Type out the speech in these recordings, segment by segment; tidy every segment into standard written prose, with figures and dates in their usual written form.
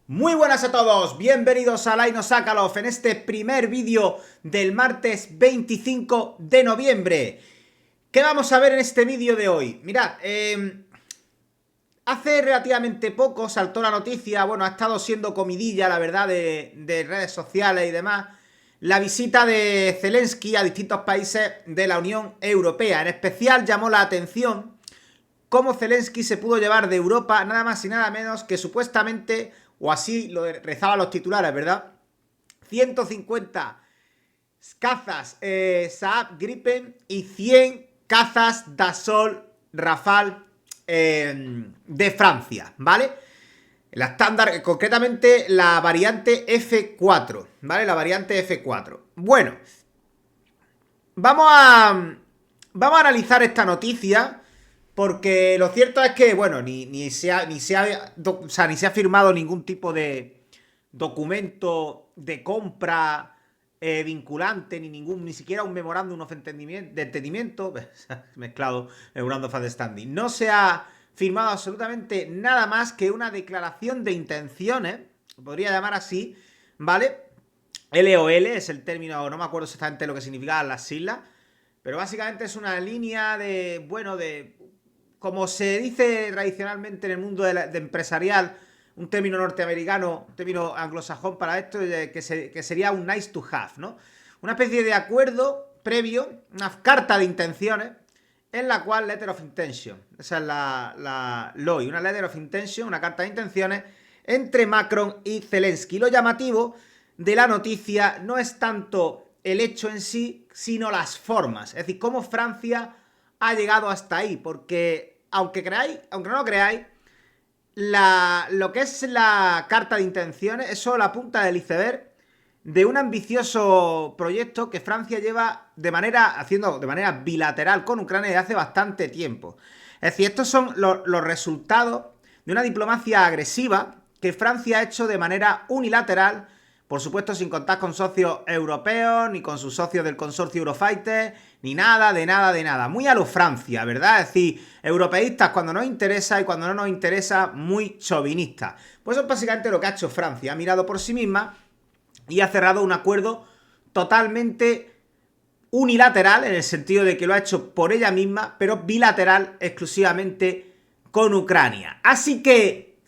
Muy buenas a todos, bienvenidos a Laino Sakhalov en este primer vídeo del martes 25 de noviembre. ¿Qué vamos a ver en este vídeo de hoy? Mirad, hace relativamente poco saltó la noticia, bueno, ha estado siendo comidilla, la verdad, de redes sociales y demás, la visita de Zelensky a distintos países de la Unión Europea. En especial llamó la atención cómo Zelensky se pudo llevar de Europa nada más y nada menos que supuestamente, o así lo rezaban los titulares, ¿verdad? 150 cazas Saab Gripen y 100 cazas Dassault Rafale de Francia, ¿vale? La estándar, concretamente la variante F4, ¿vale? La variante F4. Bueno, vamos a analizar esta noticia porque lo cierto es que, bueno, ni se ha firmado ningún tipo de documento de compra vinculante, ni siquiera un memorándum de entendimiento, mezclado, memorandum of understanding. No se ha firmado absolutamente nada más que una declaración de intenciones, podría llamar así, ¿vale? LOL es el término, no me acuerdo exactamente lo que significaban las siglas, pero básicamente es una línea de, bueno, de, como se dice tradicionalmente en el mundo de empresarial, un término norteamericano, un término anglosajón para esto, que sería un nice to have, ¿no? Una especie de acuerdo previo, una carta de intenciones, en la cual letter of intention, esa es la LOI, una letter of intention, una carta de intenciones entre Macron y Zelensky. Lo llamativo de la noticia no es tanto el hecho en sí, sino las formas, es decir, cómo Francia ha llegado hasta ahí, porque aunque no lo creáis, lo que es la carta de intenciones es solo la punta del iceberg de un ambicioso proyecto que Francia lleva haciendo de manera bilateral con Ucrania desde hace bastante tiempo. Es decir, estos son los resultados de una diplomacia agresiva que Francia ha hecho de manera unilateral, por supuesto sin contar con socios europeos, ni con sus socios del consorcio Eurofighter, ni nada, de nada, de nada. Muy a lo Francia, ¿verdad? Es decir, europeístas cuando nos interesa y cuando no nos interesa, muy chauvinistas. Pues eso es básicamente lo que ha hecho Francia. Ha mirado por sí misma y ha cerrado un acuerdo totalmente unilateral, en el sentido de que lo ha hecho por ella misma, pero bilateral exclusivamente con Ucrania. Así que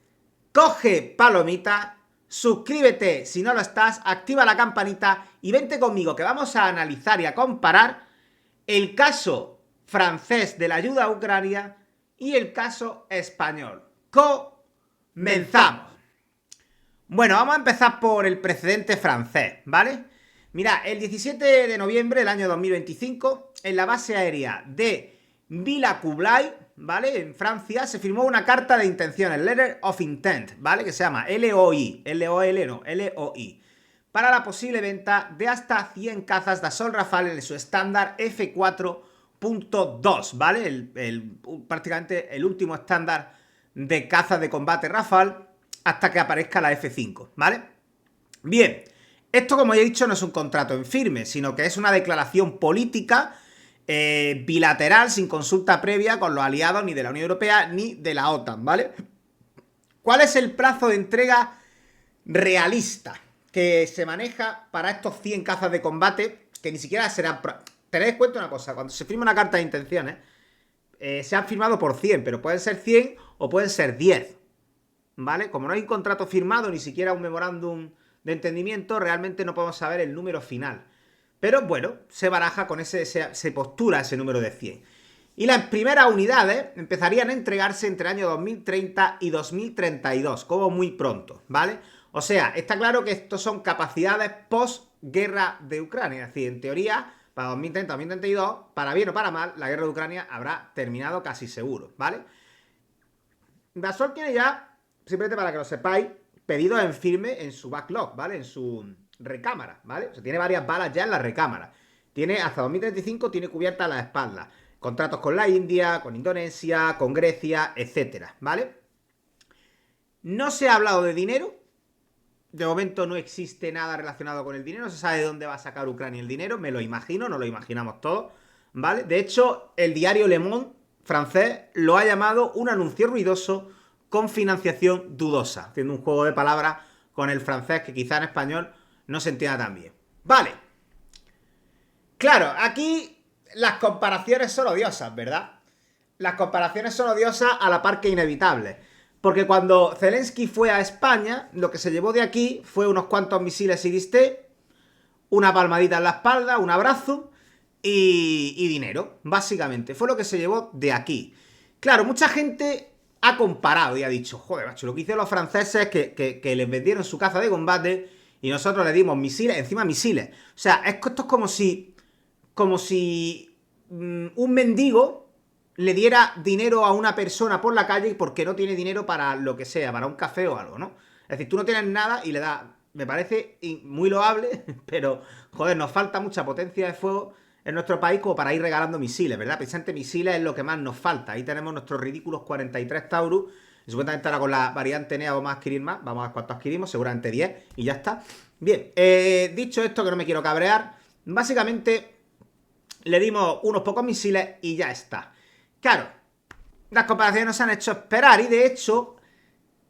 coge palomita, suscríbete si no lo estás, activa la campanita y vente conmigo que vamos a analizar y a comparar el caso francés de la ayuda a Ucrania y el caso español. Comenzamos. Bueno, vamos a empezar por el precedente francés, ¿vale? Mira, el 17 de noviembre del año 2025, en la base aérea de Villacoublay, ¿vale? En Francia, se firmó una carta de intenciones, Letter of Intent, ¿vale? Que se llama LOI, LOL no, LOI, para la posible venta de hasta 100 cazas Dassault Rafale en su estándar F4.2, ¿vale? Prácticamente el último estándar de cazas de combate Rafale hasta que aparezca la F5, ¿vale? Bien, esto, como ya he dicho, no es un contrato en firme, sino que es una declaración política bilateral, sin consulta previa con los aliados ni de la Unión Europea ni de la OTAN, ¿vale? ¿Cuál es el plazo de entrega realista que se maneja para estos 100 cazas de combate? Que ni siquiera serán... Tened en cuenta una cosa, cuando se firma una carta de intenciones, se han firmado por 100, pero pueden ser 100 o pueden ser 10, ¿vale? Como no hay un contrato firmado, ni siquiera un memorándum de entendimiento, realmente no podemos saber el número final. Pero bueno, se baraja con se postula ese número de 100. Y las primeras unidades empezarían a entregarse entre el año 2030 y 2032, como muy pronto, ¿vale? O sea, está claro que estos son capacidades post-guerra de Ucrania. Es decir, en teoría, para 2030-2032, para bien o para mal, la guerra de Ucrania habrá terminado casi seguro, ¿vale? Dassault tiene ya, simplemente para que lo sepáis, pedidos en firme en su backlog, ¿vale? En su recámara, ¿vale? O sea, tiene varias balas ya en la recámara. Tiene hasta 2035, tiene cubierta la espalda. Contratos con la India, con Indonesia, con Grecia, etcétera, ¿vale? No se ha hablado de dinero. De momento no existe nada relacionado con el dinero. No se sabe de dónde va a sacar Ucrania el dinero. Me lo imagino, no lo imaginamos todos, ¿vale? De hecho, el diario Le Monde francés lo ha llamado un anuncio ruidoso con financiación dudosa, haciendo un juego de palabras con el francés que quizá en español no se entienda tan bien. Vale. Claro, aquí las comparaciones son odiosas, ¿verdad? Las comparaciones son odiosas a la par que inevitables. Porque cuando Zelensky fue a España, lo que se llevó de aquí fue unos cuantos misiles Iris-T, una palmadita en la espalda, un abrazo y dinero, básicamente. Fue lo que se llevó de aquí. Claro, mucha gente ha comparado y ha dicho, joder, macho, lo que hicieron los franceses que les vendieron su caza de combate y nosotros le dimos misiles, encima misiles. O sea, esto es como si un mendigo le diera dinero a una persona por la calle porque no tiene dinero para lo que sea, para un café o algo, ¿no? Es decir, tú no tienes nada y le das... Me parece muy loable, pero, joder, nos falta mucha potencia de fuego en nuestro país como para ir regalando misiles, ¿verdad? Precisamente misiles es lo que más nos falta. Ahí tenemos nuestros ridículos 43 Taurus. Y supuestamente ahora con la variante NEA vamos a adquirir más. Vamos a ver cuánto adquirimos, seguramente 10 y ya está. Bien, dicho esto, que no me quiero cabrear, básicamente le dimos unos pocos misiles y ya está. Claro, las comparaciones nos han hecho esperar y de hecho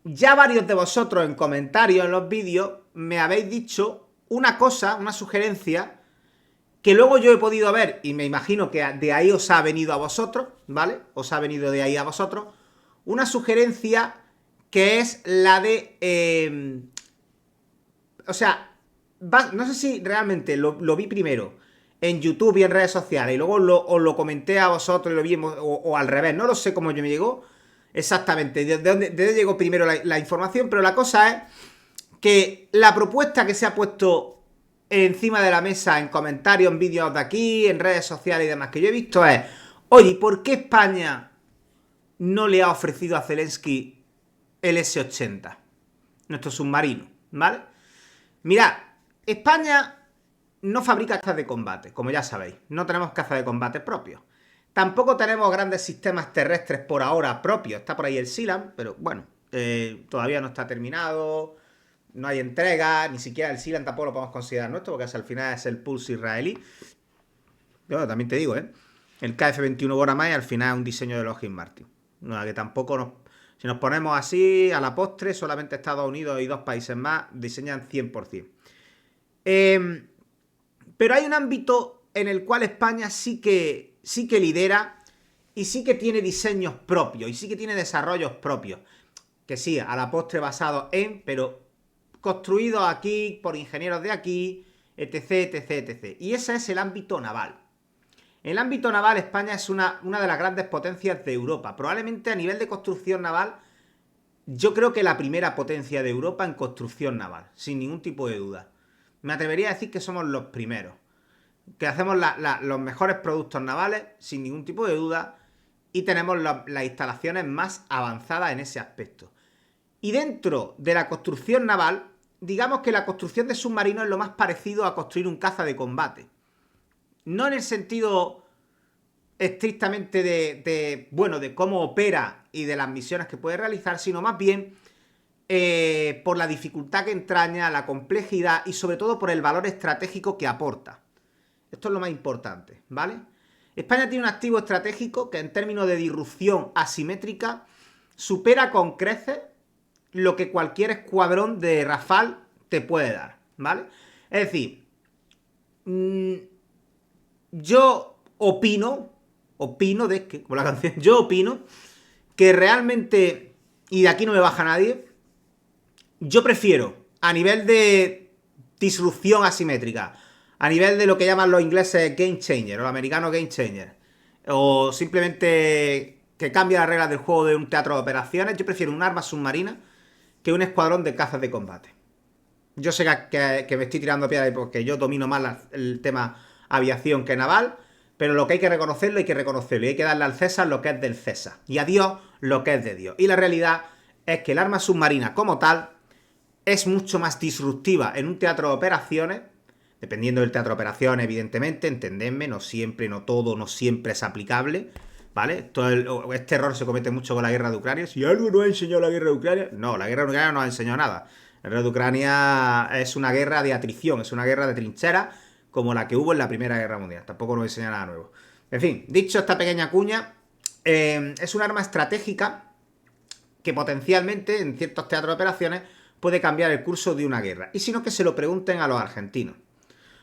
ya varios de vosotros en comentarios en los vídeos me habéis dicho una cosa, una sugerencia que luego yo he podido ver y me imagino que de ahí os ha venido a vosotros, ¿vale? Os ha venido de ahí a vosotros una sugerencia que es la de... o sea, no sé si realmente lo vi primero en YouTube y en redes sociales y luego os lo comenté a vosotros y lo vimos o al revés, no lo sé cómo yo me llegó exactamente, de dónde llegó primero la información, pero la cosa es que la propuesta que se ha puesto encima de la mesa en comentarios, en vídeos de aquí, en redes sociales y demás que yo he visto es, oye, ¿por qué España no le ha ofrecido a Zelensky el S-80? Nuestro submarino, ¿vale? Mirad, España no fabrica cazas de combate, como ya sabéis. No tenemos cazas de combate propios. Tampoco tenemos grandes sistemas terrestres por ahora propios. Está por ahí el Sealand, pero bueno, todavía no está terminado. No hay entrega, ni siquiera el Sealand tampoco lo podemos considerar nuestro, porque al final es el Pulse israelí. Pero también te digo, el KF-21 Boramay al final es un diseño de Lockheed Martin. No, que tampoco si nos ponemos así, a la postre, solamente Estados Unidos y 2 países más diseñan 100%. Pero hay un ámbito en el cual España sí que lidera y sí que tiene diseños propios y sí que tiene desarrollos propios. Que sí, a la postre basados en, pero construidos aquí por ingenieros de aquí, etc, etc, etc. Y ese es el ámbito naval. En el ámbito naval, España es una de las grandes potencias de Europa. Probablemente a nivel de construcción naval, yo creo que la primera potencia de Europa en construcción naval, sin ningún tipo de duda. Me atrevería a decir que somos los primeros. Que hacemos los mejores productos navales, sin ningún tipo de duda, y tenemos las instalaciones más avanzadas en ese aspecto. Y dentro de la construcción naval, digamos que la construcción de submarinos es lo más parecido a construir un caza de combate. No en el sentido estrictamente de cómo opera y de las misiones que puede realizar, sino más bien por la dificultad que entraña, la complejidad y sobre todo por el valor estratégico que aporta. Esto es lo más importante, ¿vale? España tiene un activo estratégico que en términos de disrupción asimétrica supera con creces lo que cualquier escuadrón de Rafale te puede dar, ¿vale? Es decir, yo opino como la canción, yo opino que realmente, y de aquí no me baja nadie, yo prefiero, a nivel de disrupción asimétrica, a nivel de lo que llaman los ingleses game changer, o los americanos game changer, o simplemente que cambia las reglas del juego de un teatro de operaciones, yo prefiero un arma submarina que un escuadrón de cazas de combate. Yo sé que me estoy tirando piedra porque yo domino más el tema aviación que naval, pero lo que hay que reconocerlo, hay que reconocerlo. Y hay que darle al César lo que es del César. Y a Dios lo que es de Dios. Y la realidad es que el arma submarina como tal es mucho más disruptiva en un teatro de operaciones, dependiendo del teatro de operaciones, evidentemente, entendedme, no siempre, no todo, no siempre es aplicable, ¿vale? Este error se comete mucho con la guerra de Ucrania. Si algo nos ha enseñado la guerra de Ucrania, no, la guerra de Ucrania no ha enseñado nada. La guerra de Ucrania es una guerra de atrición, es una guerra de trinchera, como la que hubo en la Primera Guerra Mundial. Tampoco nos enseña nada nuevo. En fin, dicho esta pequeña cuña, es un arma estratégica que potencialmente en ciertos teatros de operaciones puede cambiar el curso de una guerra. Y sino que se lo pregunten a los argentinos.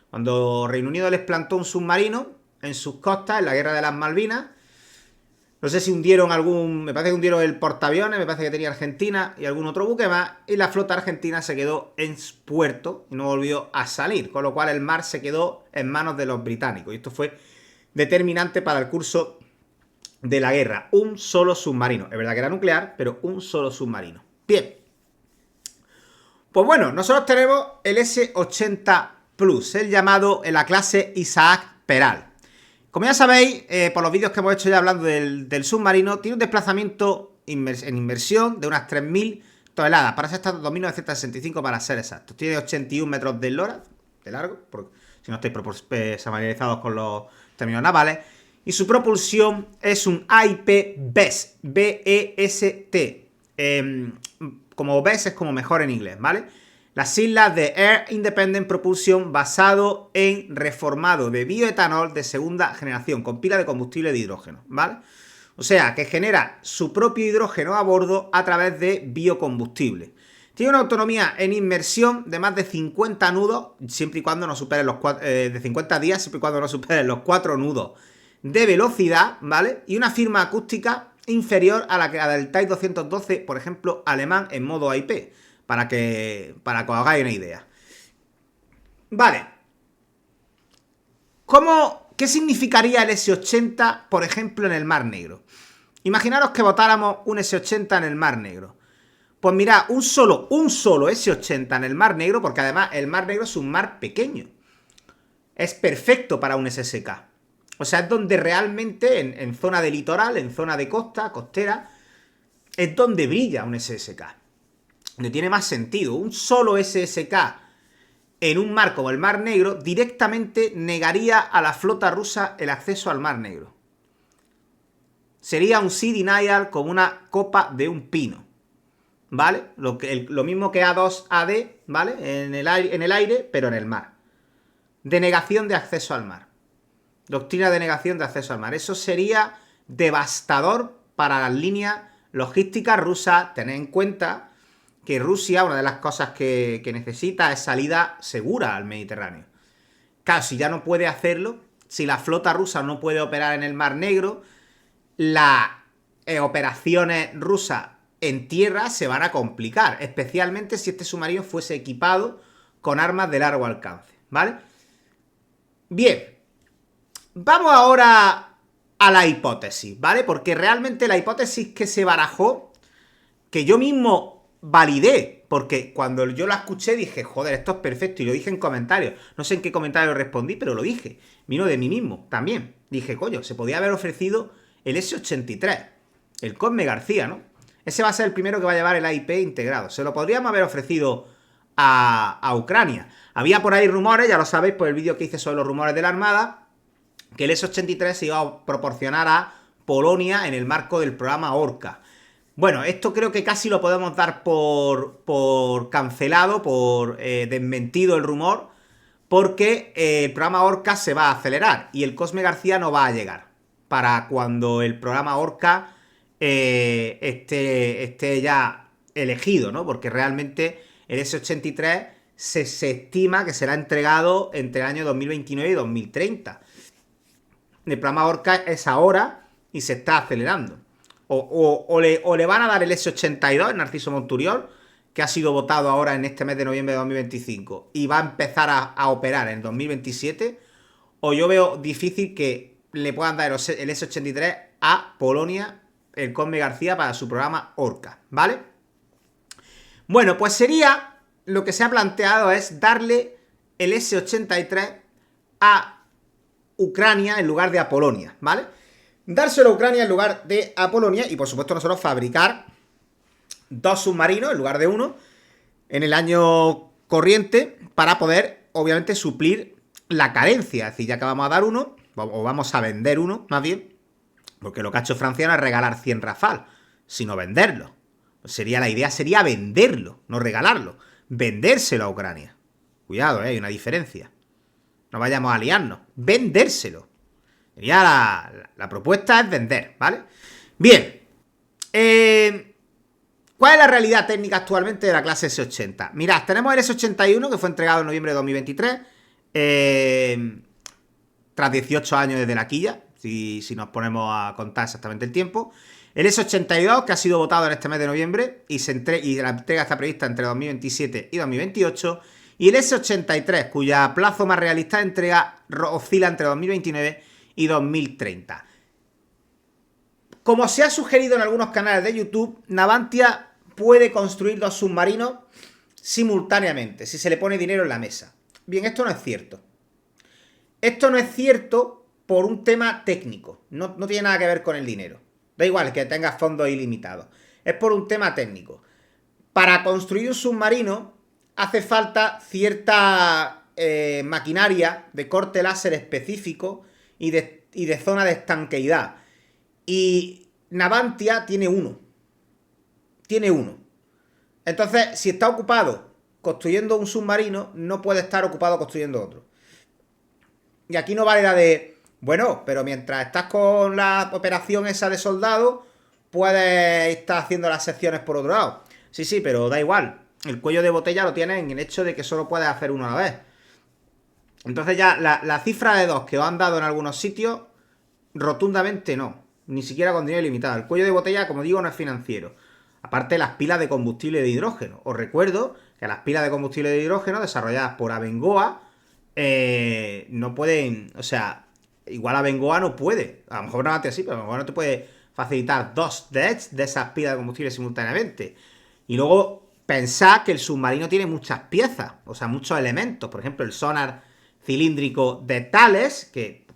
Cuando Reino Unido les plantó un submarino en sus costas en la guerra de las Malvinas, no sé si hundieron me parece que hundieron el portaaviones, me parece que tenía Argentina y algún otro buque más, y la flota argentina se quedó en puerto y no volvió a salir, con lo cual el mar se quedó en manos de los británicos. Y esto fue determinante para el curso de la guerra. Un solo submarino. Es verdad que era nuclear, pero un solo submarino. Bien. Pues bueno, nosotros tenemos el S-80 Plus, el llamado en la clase Isaac Peral. Como ya sabéis, por los vídeos que hemos hecho ya hablando del submarino, tiene un desplazamiento en inmersión de unas 3.000 toneladas, para ser exacto 2.965 para ser exactos. Tiene 81 metros de largo, si no estáis familiarizados con los términos navales. Y su propulsión es un AIP BEST, B-E-S-T. Como BEST es como mejor en inglés, ¿vale? Las siglas de Air Independent Propulsion, basado en reformado de bioetanol de segunda generación, con pila de combustible de hidrógeno, ¿vale? O sea, que genera su propio hidrógeno a bordo a través de biocombustible. Tiene una autonomía en inmersión de más de 50 nudos, siempre y cuando no superen de 50 días, siempre y cuando no superen los 4 nudos de velocidad, ¿vale? Y una firma acústica inferior a la del Type 212, por ejemplo, alemán en modo AIP. Para que os hagáis una idea. Vale. ¿Qué significaría el S-80, por ejemplo, en el Mar Negro? Imaginaros que botáramos un S-80 en el Mar Negro. Pues mirad, un solo S-80 en el Mar Negro, porque además el Mar Negro es un mar pequeño. Es perfecto para un SSK. O sea, es donde realmente, en zona de litoral, en zona de costa, costera, es donde brilla un SSK. No tiene más sentido. Un solo SSK en un mar como el Mar Negro directamente negaría a la flota rusa el acceso al Mar Negro. Sería un sea denial como una copa de un pino, ¿vale? Lo mismo que A2AD, ¿vale? En el aire, pero en el mar. Denegación de acceso al mar. Doctrina de negación de acceso al mar. Eso sería devastador para las líneas logísticas rusas. Tened en cuenta que Rusia, una de las cosas que necesita es salida segura al Mediterráneo. Claro, si ya no puede hacerlo, si la flota rusa no puede operar en el Mar Negro, las operaciones rusas en tierra se van a complicar, especialmente si este submarino fuese equipado con armas de largo alcance, ¿vale? Bien, vamos ahora a la hipótesis, ¿vale? Porque realmente la hipótesis que se barajó, que yo mismo validé, porque cuando yo la escuché dije, joder, esto es perfecto, y lo dije en comentarios, no sé en qué comentario respondí, pero lo dije, vino de mí mismo, también, dije, coño, se podía haber ofrecido el S-83, el Cosme García, ¿no? Ese va a ser el primero que va a llevar el AIP integrado, se lo podríamos haber ofrecido a Ucrania. Había por ahí rumores, ya lo sabéis por el vídeo que hice sobre los rumores de la Armada, que el S-83 se iba a proporcionar a Polonia en el marco del programa Orca. Bueno, esto creo que casi lo podemos dar por cancelado, por desmentido el rumor, porque el programa Orca se va a acelerar y el Cosme García no va a llegar para cuando el programa Orca esté ya elegido, ¿no? Porque realmente el S-83 se estima que será entregado entre el año 2029 y 2030. El programa Orca es ahora y se está acelerando. O le van a dar el S-82, el Narciso Monturiol, que ha sido votado ahora en este mes de noviembre de 2025 y va a empezar a operar en 2027, o yo veo difícil que le puedan dar el S-83 a Polonia, el Cosme García, para su programa Orca, ¿vale? Bueno, pues sería, lo que se ha planteado es darle el S-83 a Ucrania en lugar de a Polonia, ¿vale? Dárselo a Ucrania en lugar de a Polonia y, por supuesto, nosotros fabricar 2 submarinos en lugar de 1 en el año corriente para poder, obviamente, suplir la carencia. Es decir, ya que vamos a dar uno, o vamos a vender uno, más bien, porque lo que ha hecho Francia no es regalar 100 Rafale, sino venderlo. La idea sería venderlo, no regalarlo. Vendérselo a Ucrania. Cuidado, hay una diferencia. No vayamos a liarnos. Vendérselo. Ya la propuesta es vender, ¿vale? Bien. ¿Cuál es la realidad técnica actualmente de la clase S80? Mirad, tenemos el S81 que fue entregado en noviembre de 2023, tras 18 años desde la quilla, si nos ponemos a contar exactamente el tiempo. El S82, que ha sido votado en este mes de noviembre y la entrega está prevista entre 2027 y 2028. Y el S83, cuya plazo más realista de entrega oscila entre 2029 y 2030. Como se ha sugerido en algunos canales de YouTube, Navantia puede construir 2 submarinos simultáneamente, si se le pone dinero en la mesa. Bien, esto no es cierto. Esto no es cierto por un tema técnico. No tiene nada que ver con el dinero. Da igual que tengas fondos ilimitados. Es por un tema técnico. Para construir un submarino hace falta cierta maquinaria de corte láser específico y de zona de estanqueidad. Y Navantia tiene uno. Tiene uno. Entonces, si está ocupado construyendo un submarino, no puede estar ocupado construyendo otro. Y aquí no vale la de, bueno, pero mientras estás con la operación esa de soldado, puedes estar haciendo las secciones por otro lado. Sí, pero da igual. El cuello de botella lo tienes en el hecho de que solo puedes hacer uno a la vez. Entonces ya la cifra de 2 que os han dado en algunos sitios, rotundamente no. Ni siquiera con dinero ilimitado. El cuello de botella, como digo, no es financiero. Aparte, las pilas de combustible de hidrógeno. Os recuerdo que las pilas de combustible de hidrógeno desarrolladas por Abengoa no pueden, o sea, igual Abengoa no puede, a lo mejor no así, pero Abengoa no te puede facilitar 2 de esas pilas de combustible simultáneamente. Y luego pensad que el submarino tiene muchas piezas, o sea, muchos elementos. Por ejemplo, el sonar cilíndrico de Thales, que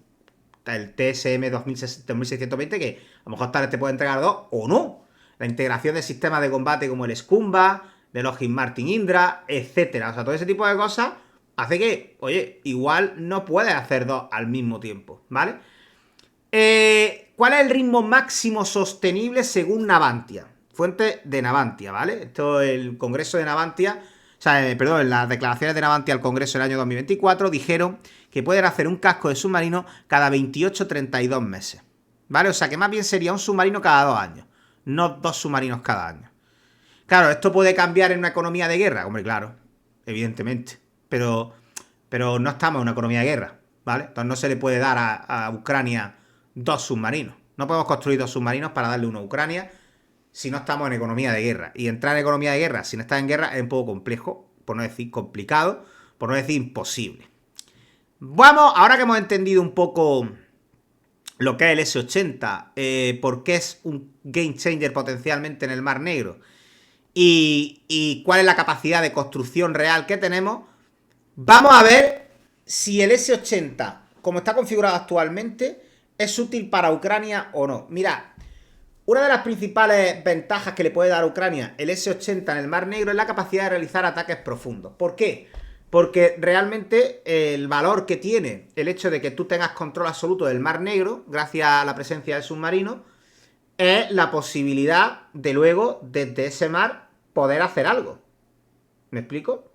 el TSM 2620, que a lo mejor Thales te puede entregar 2 o no. La integración de sistemas de combate como el Scumba, de Lockheed Martin Indra, etcétera. O sea, todo ese tipo de cosas hace que, oye, igual no puedes hacer 2 al mismo tiempo, ¿vale? ¿Cuál es el ritmo máximo sostenible según Navantia? Fuente de Navantia, ¿vale? Esto es el Congreso de Navantia, o sea, perdón, las declaraciones de Navantia al Congreso del año 2024 dijeron que pueden hacer un casco de submarino cada 28-32 meses, ¿vale? O sea, que más bien sería un submarino cada 2 años, no 2 submarinos cada año. Claro, ¿esto puede cambiar en una economía de guerra? Hombre, claro, evidentemente. Pero no estamos en una economía de guerra, ¿vale? Entonces no se le puede dar a Ucrania 2 submarinos. No podemos construir 2 submarinos para darle uno a Ucrania si no estamos en economía de guerra. Y entrar en economía de guerra sin estar en guerra es un poco complejo, por no decir complicado, por no decir imposible. Vamos, ahora que hemos entendido un poco lo que es el S80, por qué es un game changer potencialmente en el Mar Negro y cuál es la capacidad de construcción real que tenemos, vamos a ver si el S80, como está configurado actualmente, es útil para Ucrania o no. Mirad, una de las principales ventajas que le puede dar a Ucrania el S80 en el Mar Negro es la capacidad de realizar ataques profundos. ¿Por qué? Porque realmente el valor que tiene el hecho de que tú tengas control absoluto del Mar Negro, gracias a la presencia del submarino, es la posibilidad de luego, desde ese mar, poder hacer algo. ¿Me explico?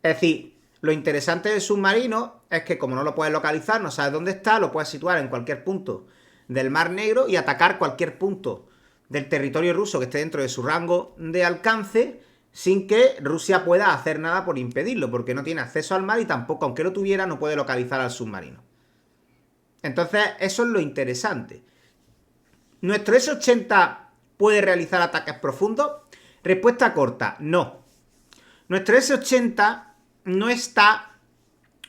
Es decir, lo interesante del submarino es que como no lo puedes localizar, no sabes dónde está, lo puedes situar en cualquier punto del Mar Negro y atacar cualquier punto del territorio ruso que esté dentro de su rango de alcance sin que Rusia pueda hacer nada por impedirlo, porque no tiene acceso al mar y tampoco, aunque lo tuviera, no puede localizar al submarino. Entonces, eso es lo interesante. ¿Nuestro S-80 puede realizar ataques profundos? Respuesta corta, no. Nuestro S-80 no está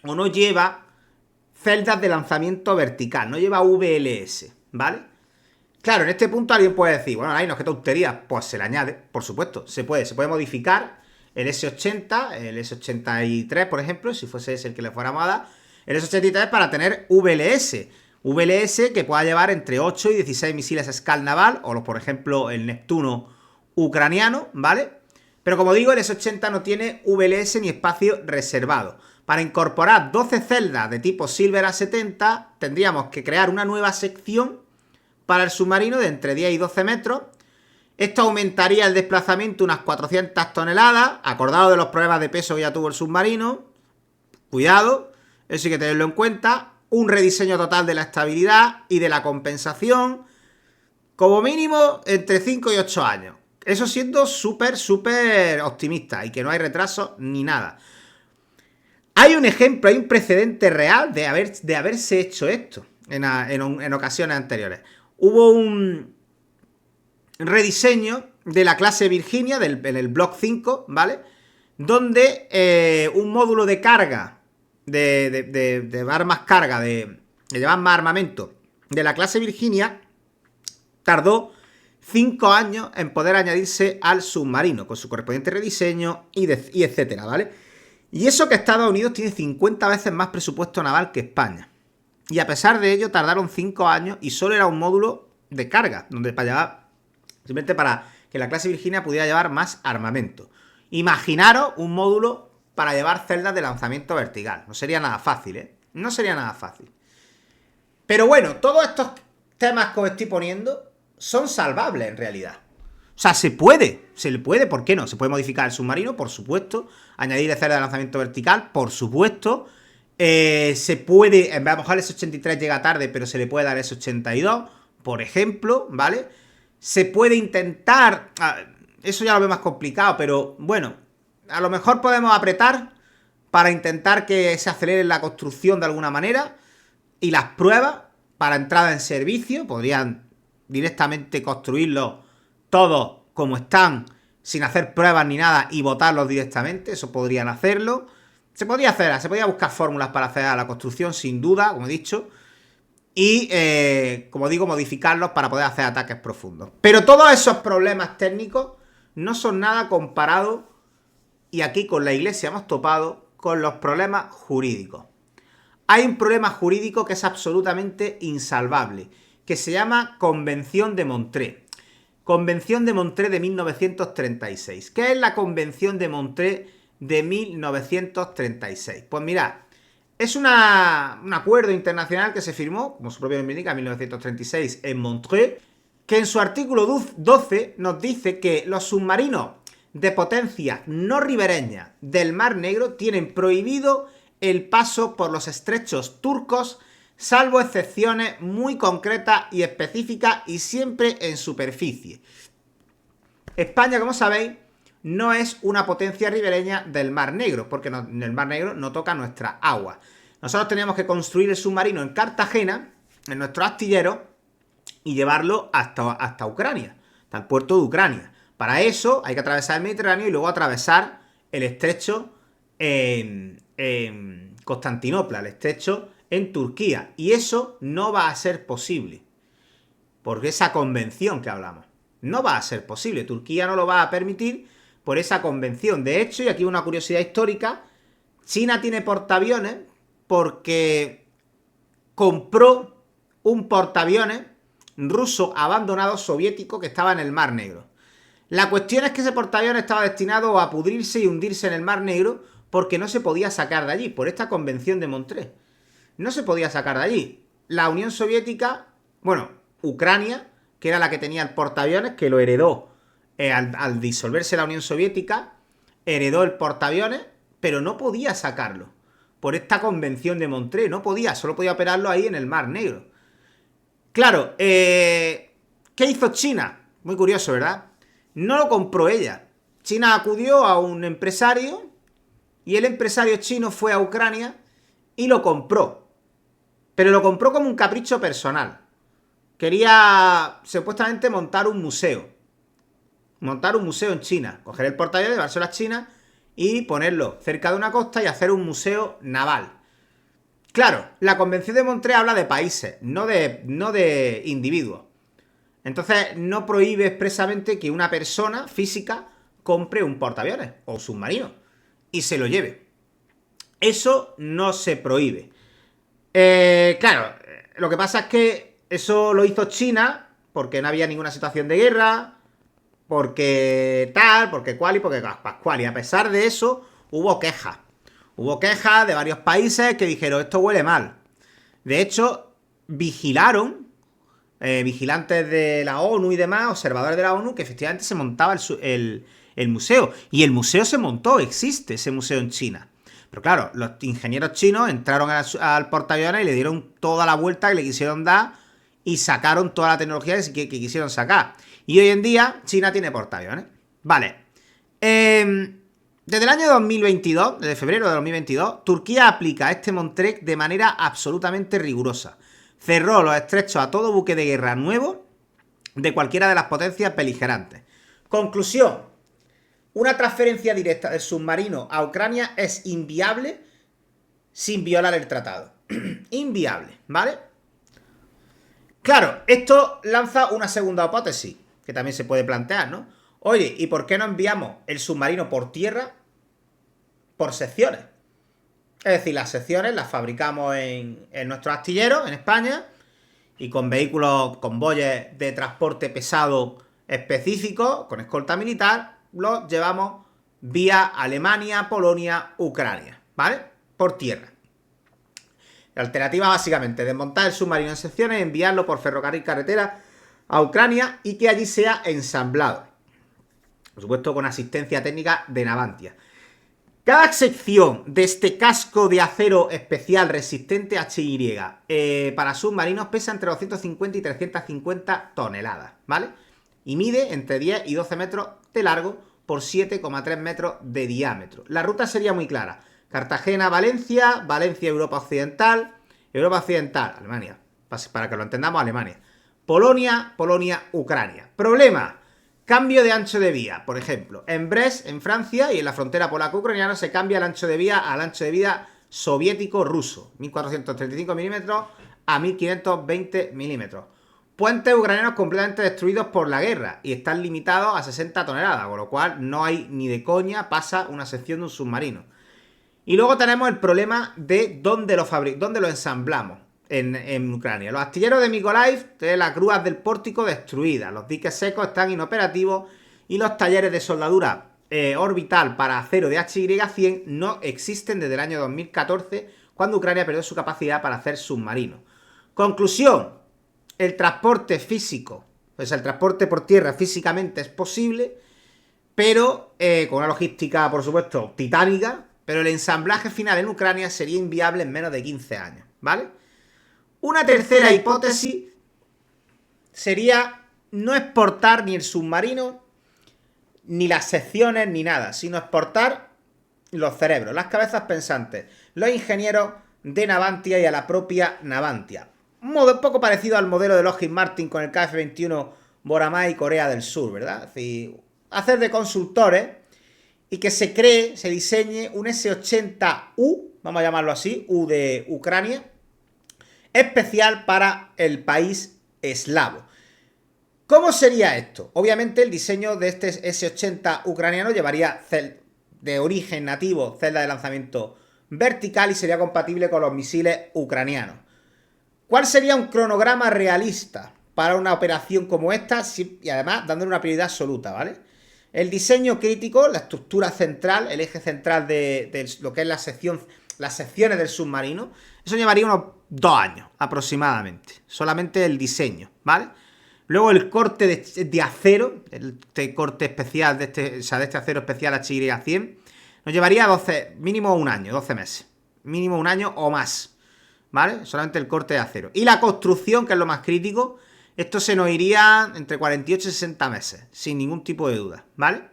o no lleva celdas de lanzamiento vertical, no lleva VLS, ¿vale? Claro, en este punto alguien puede decir, bueno, ahí no es que tontería, pues se le añade, por supuesto, se puede modificar el S80, el S83, por ejemplo, si fuese ese el que le fuéramos a dar, el S83 para tener VLS. VLS que pueda llevar entre 8 y 16 misiles Skal naval, o por ejemplo el Neptuno ucraniano, ¿vale? Pero como digo, el S80 no tiene VLS ni espacio reservado. Para incorporar 12 celdas de tipo Silver A70, tendríamos que crear una nueva sección para el submarino de entre 10 y 12 metros. Esto aumentaría el desplazamiento unas 400 toneladas, acordado de los problemas de peso que ya tuvo el submarino. Cuidado, eso hay que tenerlo en cuenta. Un rediseño total de la estabilidad y de la compensación, como mínimo entre 5 y 8 años. Eso siendo súper, súper optimista y que no hay retraso ni nada. Hay un ejemplo, hay un precedente real de haberse hecho esto en ocasiones anteriores. Hubo un rediseño de la clase Virginia, en el Block 5, ¿vale? Donde un módulo de carga, de llevar más carga, de llevar más armamento de la clase Virginia, tardó 5 años en poder añadirse al submarino, con su correspondiente rediseño y etcétera, ¿vale? Y eso que Estados Unidos tiene 50 veces más presupuesto naval que España. Y a pesar de ello tardaron 5 años y solo era un módulo de carga, donde para llevar, simplemente para que la clase Virginia pudiera llevar más armamento. Imaginaros un módulo para llevar celdas de lanzamiento vertical. No sería nada fácil, ¿eh? No sería nada fácil. Pero bueno, todos estos temas que os estoy poniendo son salvables en realidad. O sea, se le puede, ¿por qué no? Se puede modificar el submarino, por supuesto. Añadir celdas de lanzamiento vertical, por supuesto. Se puede, a lo mejor el S-83 llega tarde, pero se le puede dar S-82, por ejemplo, ¿vale? Se puede intentar, eso ya lo veo más complicado, pero bueno, a lo mejor podemos apretar para intentar que se acelere la construcción de alguna manera. Y las pruebas para entrada en servicio, podrían directamente construirlos todos como están, sin hacer pruebas ni nada, y botarlos directamente. Eso podrían hacerlo. Se podría buscar fórmulas para hacer la construcción, sin duda, como he dicho. Y, como digo, modificarlos para poder hacer ataques profundos. Pero todos esos problemas técnicos no son nada comparado, y aquí con la Iglesia hemos topado, con los problemas jurídicos. Hay un problema jurídico que es absolutamente insalvable, que se llama Convención de Montreux. Convención de Montreux de 1936. ¿Qué es la Convención de Montreux de 1936? Pues mirad, es un acuerdo internacional que se firmó, como su propio nombre indica, en 1936 en Montreux, que en su artículo 12 nos dice que los submarinos de potencia no ribereña del Mar Negro tienen prohibido el paso por los estrechos turcos, salvo excepciones muy concretas y específicas y siempre en superficie. España, como sabéis, no es una potencia ribereña del Mar Negro, porque en el Mar Negro no toca nuestra agua. Nosotros teníamos que construir el submarino en Cartagena, en nuestro astillero, y llevarlo hasta Ucrania, hasta el puerto de Ucrania. Para eso hay que atravesar el Mediterráneo y luego atravesar el estrecho en Constantinopla, el estrecho en Turquía. Y eso no va a ser posible, porque esa convención que hablamos no va a ser posible. Turquía no lo va a permitir por esa convención. De hecho, y aquí una curiosidad histórica, China tiene portaaviones porque compró un portaaviones ruso abandonado soviético que estaba en el Mar Negro. La cuestión es que ese portaaviones estaba destinado a pudrirse y hundirse en el Mar Negro porque no se podía sacar de allí, por esta convención de Montreux. No se podía sacar de allí. La Unión Soviética, bueno, Ucrania, que era la que tenía el portaaviones, que lo heredó al disolverse la Unión Soviética, heredó el portaaviones, pero no podía sacarlo por esta convención de Montreux. No podía, solo podía operarlo ahí en el Mar Negro. Claro, ¿qué hizo China? Muy curioso, ¿verdad? No lo compró ella. China acudió a un empresario y el empresario chino fue a Ucrania y lo compró. Pero lo compró como un capricho personal. Quería supuestamente montar un museo. Montar un museo en China. Coger el portaaviones, llevárselo a China y ponerlo cerca de una costa y hacer un museo naval. Claro, la Convención de Montreux habla de países, no de individuos. Entonces no prohíbe expresamente que una persona física compre un portaaviones o un submarino y se lo lleve. Eso no se prohíbe. Claro, lo que pasa es que eso lo hizo China porque no había ninguna situación de guerra, porque tal, porque cual y porque pascual. Y a pesar de eso, hubo quejas. Hubo quejas de varios países que dijeron, esto huele mal. De hecho, vigilaron, vigilantes de la ONU y demás, observadores de la ONU, que efectivamente se montaba el museo. Y el museo se montó, existe ese museo en China. Pero claro, los ingenieros chinos entraron al portaaviones y le dieron toda la vuelta que le quisieron dar y sacaron toda la tecnología que quisieron sacar. Y hoy en día China tiene portaaviones. Vale. Desde el año 2022, desde febrero de 2022, Turquía aplica este Montrec de manera absolutamente rigurosa. Cerró los estrechos a todo buque de guerra nuevo de cualquiera de las potencias beligerantes. Conclusión. Una transferencia directa del submarino a Ucrania es inviable sin violar el tratado. Inviable, ¿vale? Claro, esto lanza una segunda hipótesis, que también se puede plantear, ¿no? Oye, ¿y por qué no enviamos el submarino por tierra por secciones? Es decir, las secciones las fabricamos en nuestros astilleros, en España, y con vehículos, convoyes de transporte pesado específicos, con escolta militar, los llevamos vía Alemania, Polonia, Ucrania, ¿vale? Por tierra. La alternativa básicamente es desmontar el submarino en secciones, enviarlo por ferrocarril carretera a Ucrania y que allí sea ensamblado. Por supuesto con asistencia técnica de Navantia. Cada sección de este casco de acero especial resistente HY para submarinos pesa entre 250 y 350 toneladas, ¿vale? Y mide entre 10 y 12 metros de largo por 7,3 metros de diámetro. La ruta sería muy clara. Cartagena, Valencia, Valencia, Europa Occidental, Alemania, para que lo entendamos, Alemania. Polonia, Ucrania. Problema, cambio de ancho de vía. Por ejemplo, en Brest, en Francia, y en la frontera polaco-ucraniana se cambia el ancho de vía al ancho de vía soviético-ruso, 1435 milímetros a 1520 milímetros. Puentes ucranianos completamente destruidos por la guerra y están limitados a 60 toneladas, con lo cual no hay ni de coña pasa una sección de un submarino. Y luego tenemos el problema de dónde lo ensamblamos en Ucrania. Los astilleros de Mykolaiv tienen las grúas del pórtico destruidas, los diques secos están inoperativos y los talleres de soldadura orbital para acero de HY100 no existen desde el año 2014, cuando Ucrania perdió su capacidad para hacer submarinos. Conclusión, el transporte físico, pues el transporte por tierra físicamente es posible, pero con una logística, por supuesto, titánica, pero el ensamblaje final en Ucrania sería inviable en menos de 15 años, ¿vale? Una tercera hipótesis sería no exportar ni el submarino, ni las secciones, ni nada, sino exportar los cerebros, las cabezas pensantes, los ingenieros de Navantia y a la propia Navantia. Un modo poco parecido al modelo de Lockheed Martin con el KF-21 Boramay y Corea del Sur, ¿verdad? Es decir, hacer de consultores y que se cree, se diseñe un S-80U, vamos a llamarlo así, U de Ucrania, especial para el país eslavo. ¿Cómo sería esto? Obviamente el diseño de este S-80 ucraniano llevaría de origen nativo celda de lanzamiento vertical y sería compatible con los misiles ucranianos. ¿Cuál sería un cronograma realista para una operación como esta? Y además dándole una prioridad absoluta, ¿vale? El diseño crítico, la estructura central, el eje central de lo que es las secciones del submarino, eso llevaría unos 2 años aproximadamente, solamente el diseño, ¿vale? Luego el corte de acero, este corte especial, de este acero especial HY100, nos llevaría mínimo un año, 12 meses, mínimo un año o más, ¿vale? Solamente el corte de acero. Y la construcción, que es lo más crítico, esto se nos iría entre 48 y 60 meses, sin ningún tipo de duda, ¿vale?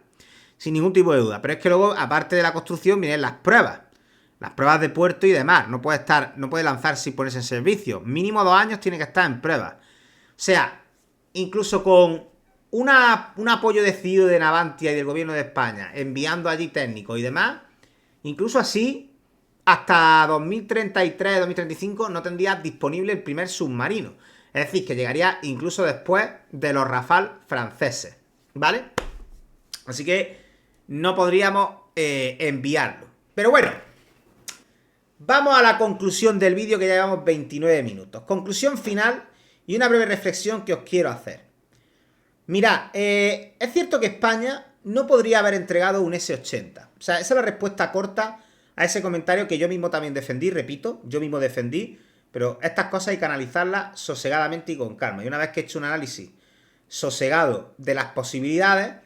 Sin ningún tipo de duda. Pero es que luego, aparte de la construcción, vienen las pruebas de puerto y demás. No puede lanzar sin ponerse en servicio. Mínimo 2 años tiene que estar en prueba. O sea, incluso con un apoyo decidido de Navantia y del gobierno de España, enviando allí técnicos y demás, incluso así, hasta 2033, 2035 no tendría disponible el primer submarino. Es decir, que llegaría incluso después de los Rafale franceses, ¿vale? Así que no podríamos enviarlo. Pero bueno, vamos a la conclusión del vídeo, que ya llevamos 29 minutos. Conclusión final y una breve reflexión que os quiero hacer. Mirad, es cierto que España no podría haber entregado un S-80. O sea, esa es la respuesta corta a ese comentario que yo mismo también defendí, repito, yo mismo defendí. Pero estas cosas hay que analizarlas sosegadamente y con calma. Y una vez que he hecho un análisis sosegado de las posibilidades,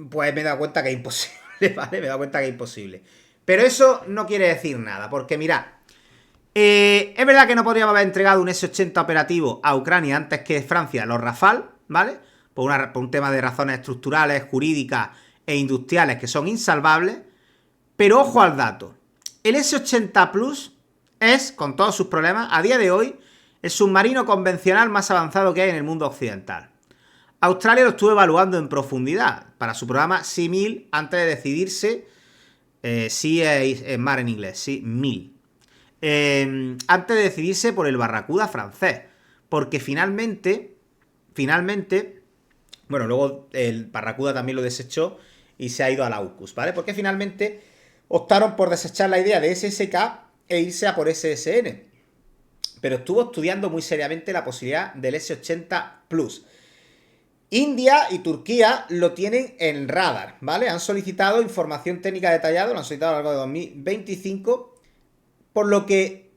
pues me he dado cuenta que es imposible, ¿vale? Me he dado cuenta que es imposible. Pero eso no quiere decir nada, porque mirad, es verdad que no podríamos haber entregado un S-80 operativo a Ucrania antes que Francia los Rafale, ¿vale? por un tema de razones estructurales, jurídicas e industriales que son insalvables. Pero ojo al dato. El S-80 Plus es, con todos sus problemas, a día de hoy, el submarino convencional más avanzado que hay en el mundo occidental. Australia lo estuvo evaluando en profundidad para su programa Sea 1000 antes de decidirse, Sea es mar en inglés, Sea 1000, antes de decidirse por el Barracuda francés, porque finalmente, bueno, luego el Barracuda también lo desechó y se ha ido a la AUKUS, ¿vale? Porque finalmente optaron por desechar la idea de SSK e irse a por SSN. Pero estuvo estudiando muy seriamente la posibilidad del S-80 Plus. India y Turquía lo tienen en radar, ¿vale? Han solicitado información técnica detallada, lo han solicitado a lo largo de 2025, por lo que,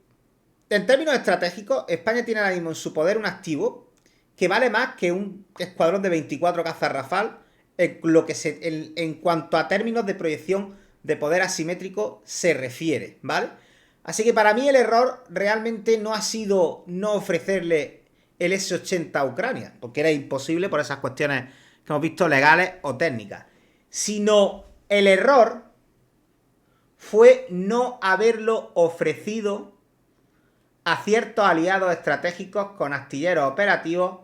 en términos estratégicos, España tiene ahora mismo en su poder un activo que vale más que un escuadrón de 24 cazas Rafale en cuanto a términos de proyección de poder asimétrico se refiere, ¿vale? Así que para mí el error realmente no ha sido no ofrecerle el S-80 a Ucrania, porque era imposible por esas cuestiones que hemos visto legales o técnicas, sino el error fue no haberlo ofrecido a ciertos aliados estratégicos con astilleros operativos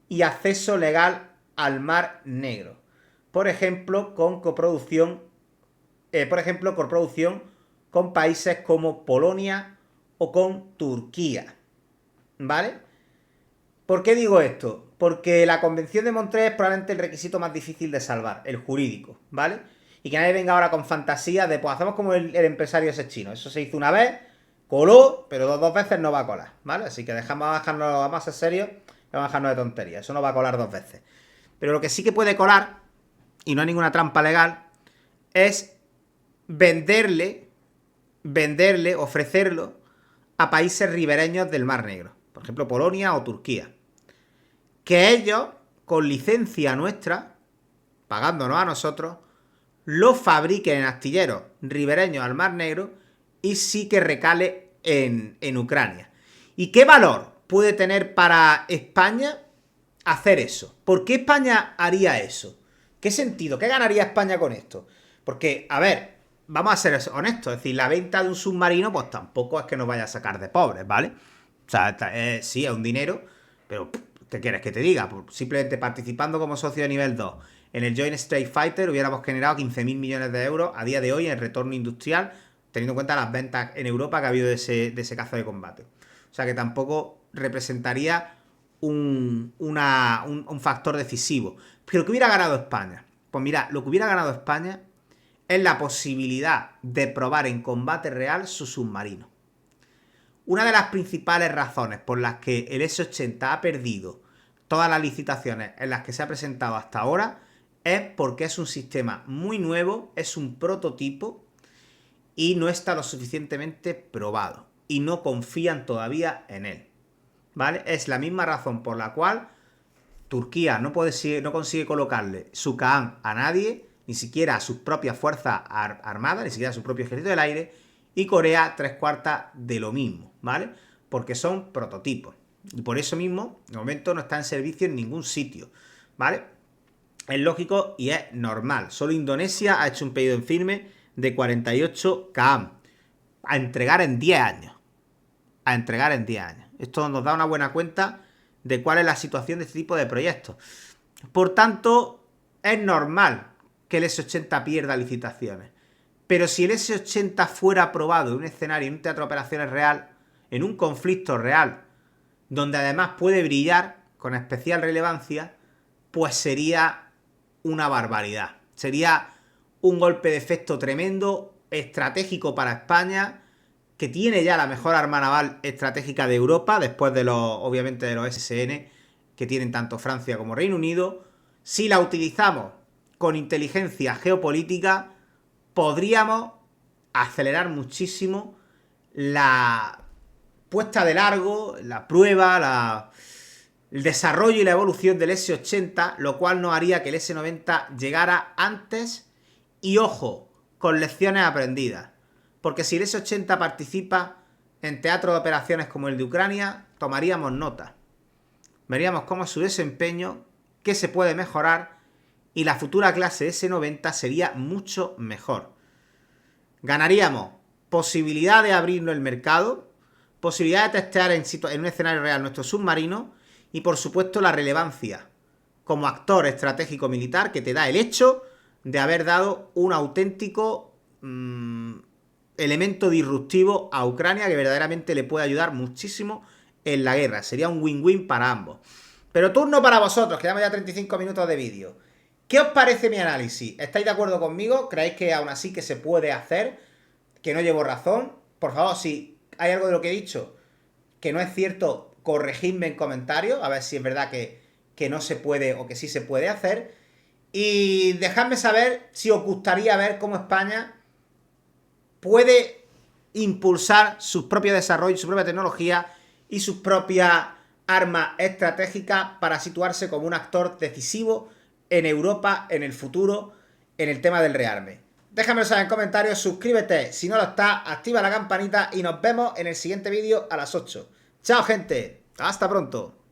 y acceso legal al Mar Negro. Por ejemplo, con coproducción con países como Polonia o con Turquía, ¿vale? ¿Por qué digo esto? Porque la Convención de Montreal es probablemente el requisito más difícil de salvar, el jurídico, ¿vale? Y que nadie venga ahora con fantasía de, pues hacemos como el empresario ese chino. Eso se hizo una vez, coló, pero dos veces no va a colar, ¿vale? Así que vamos a ser serios, vamos a dejarnos de tonterías. Eso no va a colar dos veces. Pero lo que sí que puede colar, y no hay ninguna trampa legal, es venderle, ofrecerlo a países ribereños del Mar Negro. Por ejemplo, Polonia o Turquía. Que ellos, con licencia nuestra, pagándonos a nosotros, lo fabriquen en astilleros ribereños al Mar Negro y sí que recale en Ucrania. ¿Y qué valor puede tener para España hacer eso? ¿Por qué España haría eso? ¿Qué sentido? ¿Qué ganaría España con esto? Porque, a ver, vamos a ser honestos, es decir, la venta de un submarino pues tampoco es que nos vaya a sacar de pobres, ¿vale? O sea, sí, es un dinero, pero ¿qué quieres que te diga? Simplemente participando como socio de nivel 2 en el Joint Strike Fighter hubiéramos generado 15.000 millones de euros a día de hoy en retorno industrial, teniendo en cuenta las ventas en Europa que ha habido de ese caza de combate. O sea que tampoco representaría un factor decisivo. Pero ¿qué hubiera ganado España? Pues mira, lo que hubiera ganado España es la posibilidad de probar en combate real su submarino. Una de las principales razones por las que el S-80 ha perdido todas las licitaciones en las que se ha presentado hasta ahora es porque es un sistema muy nuevo, es un prototipo y no está lo suficientemente probado y no confían todavía en él, ¿vale? Es la misma razón por la cual Turquía no consigue colocarle su Kaan a nadie, ni siquiera a sus propias fuerzas armadas, ni siquiera a su propio ejército del aire, y Corea 3/4 de lo mismo, ¿vale? Porque son prototipos. Y por eso mismo, de momento no está en servicio en ningún sitio, ¿vale? Es lógico y es normal. Solo Indonesia ha hecho un pedido en firme de 48 km a entregar en 10 años. Esto nos da una buena cuenta de cuál es la situación de este tipo de proyectos. Por tanto, es normal que el S-80 pierda licitaciones. Pero si el S-80 fuera aprobado en un escenario, en un teatro de operaciones real, en un conflicto real, donde además puede brillar con especial relevancia, pues sería una barbaridad. Sería un golpe de efecto tremendo, estratégico para España, que tiene ya la mejor arma naval estratégica de Europa, después de obviamente de los SSN, que tienen tanto Francia como Reino Unido. Si la utilizamos con inteligencia geopolítica, podríamos acelerar muchísimo la puesta de largo, la prueba, el desarrollo y la evolución del S-80, lo cual nos haría que el S-90 llegara antes y, ojo, con lecciones aprendidas. Porque si el S-80 participa en teatros de operaciones como el de Ucrania, tomaríamos nota. Veríamos cómo su desempeño que se puede mejorar y la futura clase S90 sería mucho mejor. Ganaríamos posibilidad de abrirnos el mercado, posibilidad de testear en un escenario real nuestro submarino y por supuesto la relevancia como actor estratégico militar que te da el hecho de haber dado un auténtico elemento disruptivo a Ucrania que verdaderamente le puede ayudar muchísimo en la guerra. Sería un win-win para ambos. Pero turno para vosotros, que llevamos ya 35 minutos de vídeo. ¿Qué os parece mi análisis? ¿Estáis de acuerdo conmigo? ¿Creéis que aún así que se puede hacer? ¿Que no llevo razón? Por favor, si hay algo de lo que he dicho que no es cierto, corregidme en comentarios, a ver si es verdad que no se puede o que sí se puede hacer. Y dejadme saber si os gustaría ver cómo España puede impulsar sus propios desarrollos, su propia tecnología y sus propias armas estratégicas para situarse como un actor decisivo en Europa en el futuro en el tema del rearme. Déjamelo saber en comentarios, suscríbete si no lo estás, activa la campanita y nos vemos en el siguiente vídeo a las 8. ¡Chao, gente! ¡Hasta pronto!